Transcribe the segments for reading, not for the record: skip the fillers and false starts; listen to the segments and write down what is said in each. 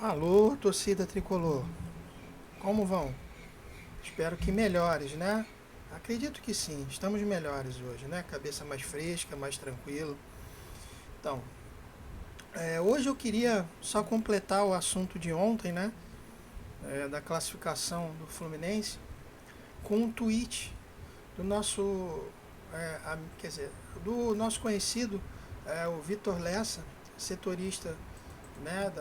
Alô, torcida tricolor, como vão? Espero que melhores, né? Acredito que sim, estamos melhores hoje, né? Cabeça mais fresca, mais tranquilo. Então, hoje eu queria só completar o assunto de ontem, né? Da classificação do Fluminense, com um tweet do nosso, quer dizer, do nosso conhecido, o Vitor Lessa, setorista, né?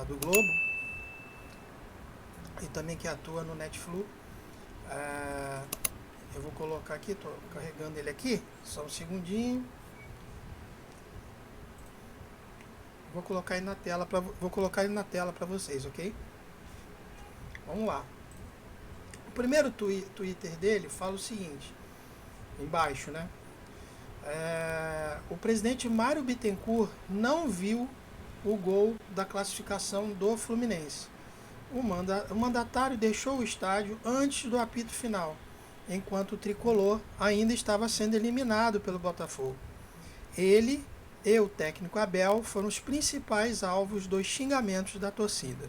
Do Globo e também que atua no Netflix. É, eu vou colocar aqui, estou carregando ele aqui, só um segundinho. Vou colocar ele na tela para vocês, ok? Vamos lá. O primeiro Twitter dele fala o seguinte, embaixo, né? O presidente Mário Bittencourt não viu o gol da classificação do Fluminense. O mandatário deixou o estádio antes do apito final, enquanto o tricolor ainda estava sendo eliminado pelo Botafogo. Ele e o técnico Abel foram os principais alvos dos xingamentos da torcida.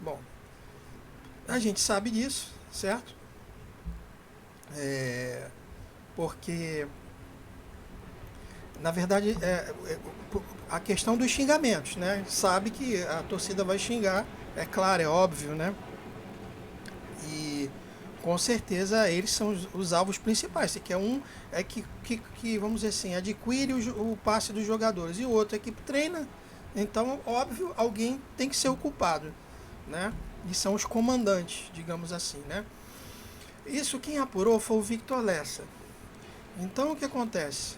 Bom, a gente sabe disso, certo? Porque, na verdade, a questão dos xingamentos, né? Sabe que a torcida vai xingar, é claro, é óbvio, né? E com certeza eles são os alvos principais. Se quer um é que, vamos dizer assim, adquire o passe dos jogadores e o outro é que treina. Então, óbvio, alguém tem que ser o culpado, né? E são os comandantes, digamos assim, né? Isso quem apurou foi o Victor Lessa. Então o que acontece?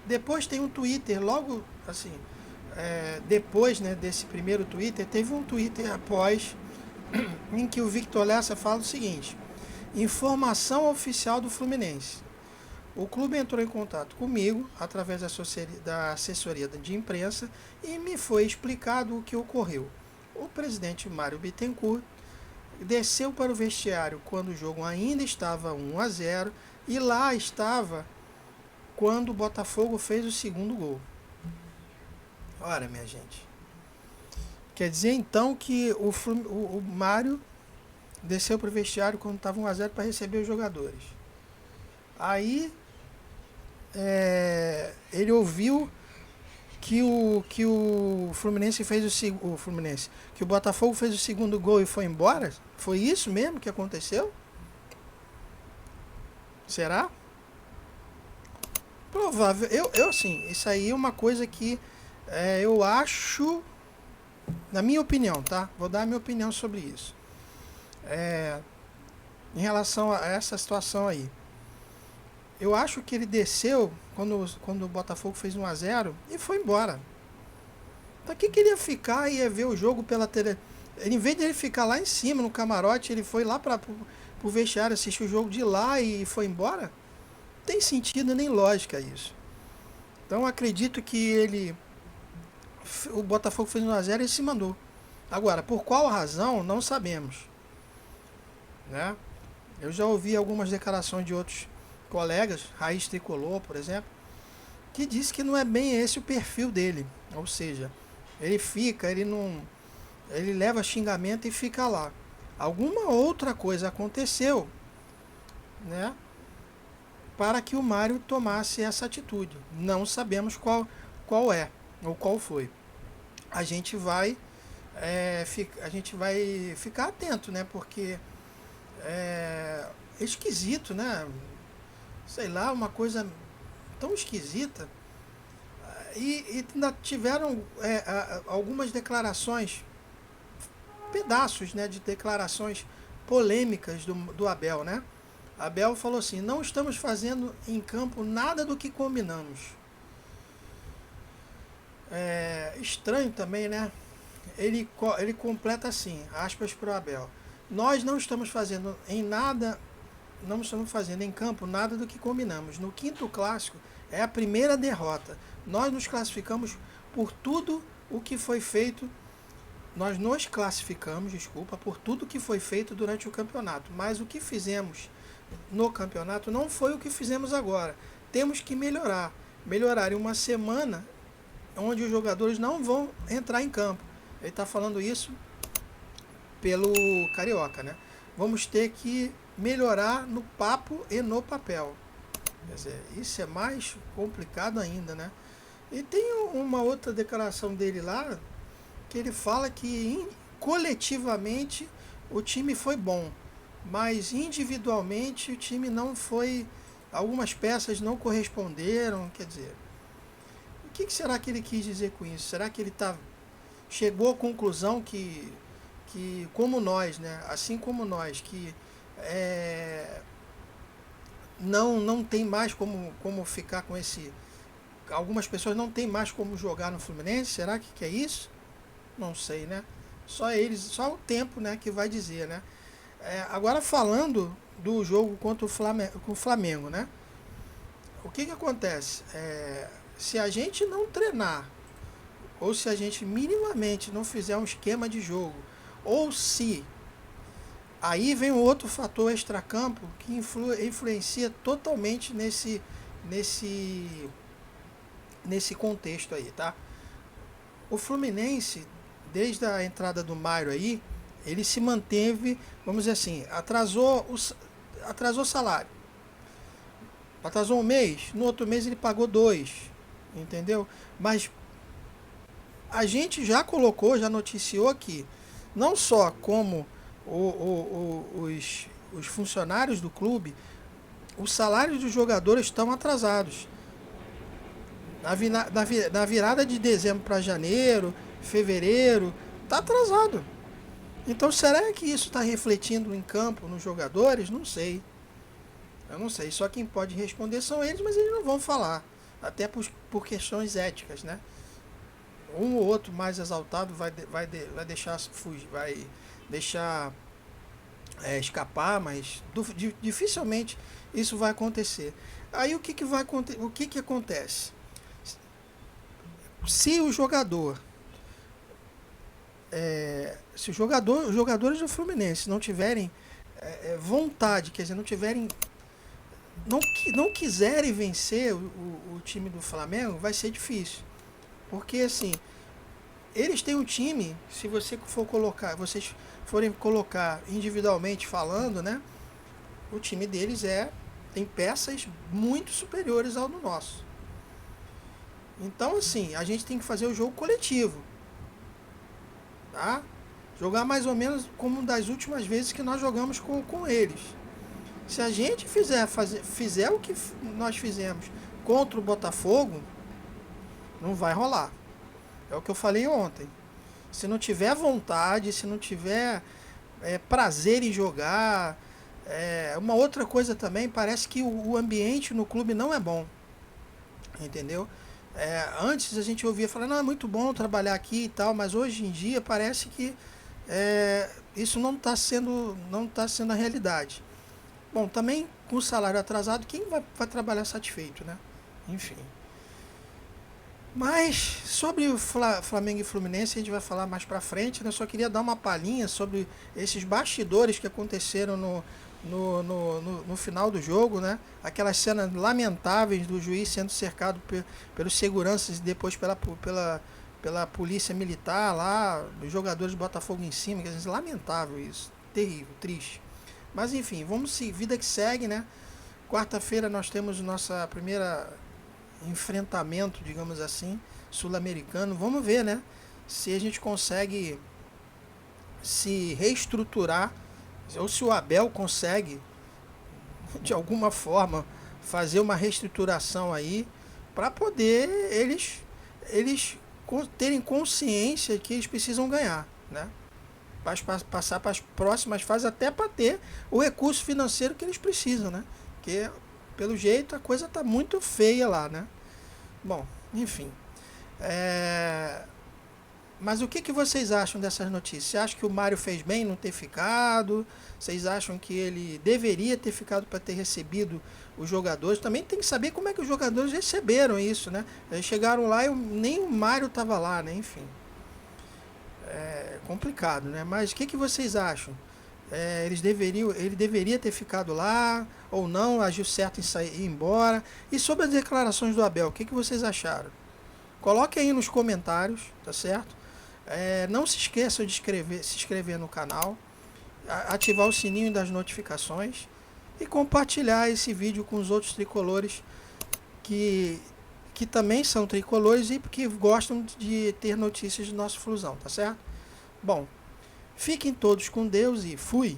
Depois tem um Twitter, logo assim, depois, né, desse primeiro Twitter, teve um Twitter após em que o Victor Lessa fala o seguinte: informação oficial do Fluminense. O clube entrou em contato comigo através da assessoria de imprensa e me foi explicado o que ocorreu. O presidente Mário Bittencourt desceu para o vestiário quando o jogo ainda estava 1-0 e lá estava quando o Botafogo fez o segundo gol. Ora, minha gente. Quer dizer então que o Mário desceu para o vestiário quando estava 1-0 para receber os jogadores. Aí ele ouviu que o Fluminense fez o Fluminense, que o Botafogo fez o segundo gol e foi embora? Foi isso mesmo que aconteceu? Será? Provável. Eu assim, isso aí é uma coisa que eu acho, na minha opinião, tá? Vou dar a minha opinião sobre isso. Em relação a essa situação aí. Eu acho que ele desceu quando o Botafogo fez 1-0 e foi embora. Pra que queria ficar e ia ver o jogo pela tele? Em vez de ele ficar lá em cima, no camarote, ele foi lá pro vestiário, assistir o jogo de lá e foi embora? Não tem sentido nem lógica isso. Então acredito que o Botafogo fez 1-0 e se mandou. Agora, por qual razão, não sabemos. Né? Eu já ouvi algumas declarações de outros colegas, Raiz Tricolor, por exemplo, que diz que não é bem esse o perfil dele. Ou seja, ele leva xingamento e fica lá. Alguma outra coisa aconteceu, né, para que o Mário tomasse essa atitude. Não sabemos qual é ou qual foi. A gente vai a gente vai ficar atento, né, porque é esquisito, né? Sei lá, uma coisa tão esquisita. E ainda tiveram algumas declarações, pedaços, né, de declarações polêmicas do Abel, né? Abel falou assim: não estamos fazendo em campo nada do que combinamos. Estranho também, né? Ele completa assim, aspas para o Abel: nós não estamos fazendo não estamos fazendo em campo nada do que combinamos. No quinto clássico é a primeira derrota. Nós nos classificamos por tudo o que foi feito. Nós nos classificamos, desculpa, por tudo que foi feito durante o campeonato. Mas o que fizemos no campeonato não foi o que fizemos agora. Temos que melhorar. Melhorar em uma semana onde os jogadores não vão entrar em campo. Ele está falando isso pelo Carioca, né? Vamos ter que melhorar no papo e no papel. Quer dizer, isso é mais complicado ainda, né? E tem uma outra declaração dele lá, que ele fala que coletivamente o time foi bom, mas individualmente o time não foi, algumas peças não corresponderam, quer dizer, o que será que ele quis dizer com isso? Será que ele chegou à conclusão que como nós, né, assim como nós, que é, não tem mais como ficar com esse, algumas pessoas não tem mais como jogar no Fluminense, será que é isso? Não sei, né? Só eles, só o tempo, né, que vai dizer, né? Agora falando do jogo contra o Flamengo, né? O que acontece? Se a gente não treinar, ou se a gente minimamente não fizer um esquema de jogo, ou se aí vem um outro fator extracampo que influencia totalmente nesse contexto aí, tá? O Fluminense, desde a entrada do Mário aí, ele se manteve, vamos dizer assim, atrasou o salário. Atrasou um mês, no outro mês ele pagou dois, entendeu? Mas a gente já colocou, já noticiou aqui, não só como os funcionários do clube, os salários dos jogadores estão atrasados. Na virada de dezembro para janeiro, fevereiro, está atrasado. Então será que isso está refletindo em campo nos jogadores? Não sei. Eu não sei. Só quem pode responder são eles, mas eles não vão falar. Até por questões éticas, né? Um ou outro mais exaltado vai deixar fugir, vai deixar escapar, mas dificilmente isso vai acontecer. Aí o que acontece? Se o jogador, se os jogadores do Fluminense não tiverem vontade, quer dizer, não quiserem vencer o time do Flamengo, vai ser difícil. Porque assim, eles têm um time, se você for colocar, vocês forem colocar individualmente falando, né? O time deles tem peças muito superiores ao do nosso. Então, assim, a gente tem que fazer o jogo coletivo, tá? Jogar mais ou menos como das últimas vezes que nós jogamos com eles. Se a gente fizer o que nós fizemos contra o Botafogo, não vai rolar. É o que eu falei ontem. Se não tiver vontade, se não tiver prazer em jogar, uma outra coisa também, parece que o ambiente no clube não é bom. Entendeu? Antes a gente ouvia falar, não, é muito bom trabalhar aqui e tal, mas hoje em dia parece que isso não tá sendo a realidade. Bom, também com o salário atrasado, quem vai trabalhar satisfeito, né? Enfim. Mas sobre o Flamengo e Fluminense a gente vai falar mais pra frente, né? Eu só queria dar uma palhinha sobre esses bastidores que aconteceram no final do jogo, né? Aquelas cenas lamentáveis do juiz sendo cercado pelos seguranças e depois pela polícia militar lá, os jogadores do Botafogo em cima, quer dizer, lamentável isso, terrível, triste. Mas enfim, vida que segue, né? Quarta-feira nós temos nossa primeira enfrentamento, digamos assim, sul-americano. Vamos ver, né? Se a gente consegue se reestruturar, ou se o Abel consegue, de alguma forma, fazer uma reestruturação aí, para poder eles terem consciência que eles precisam ganhar, né? Passar para as próximas fases, até para ter o recurso financeiro que eles precisam, né? Porque pelo jeito a coisa tá muito feia lá, né? Bom, enfim. Mas o que vocês acham dessas notícias? Você acha que o Mário fez bem em não ter ficado? Vocês acham que ele deveria ter ficado para ter recebido os jogadores? Também tem que saber como é que os jogadores receberam isso, né? Eles chegaram lá e nem o Mário estava lá, né? Enfim. É complicado, né? Mas o que vocês acham? Ele deveria ter ficado lá ou não, agiu certo em sair e ir embora. E sobre as declarações do Abel, o que vocês acharam? Coloque aí nos comentários, tá certo? Não se esqueçam de se inscrever no canal, ativar o sininho das notificações e compartilhar esse vídeo com os outros tricolores que também são tricolores e que gostam de ter notícias do nosso Flusão, tá certo? Bom, fiquem todos com Deus e fui!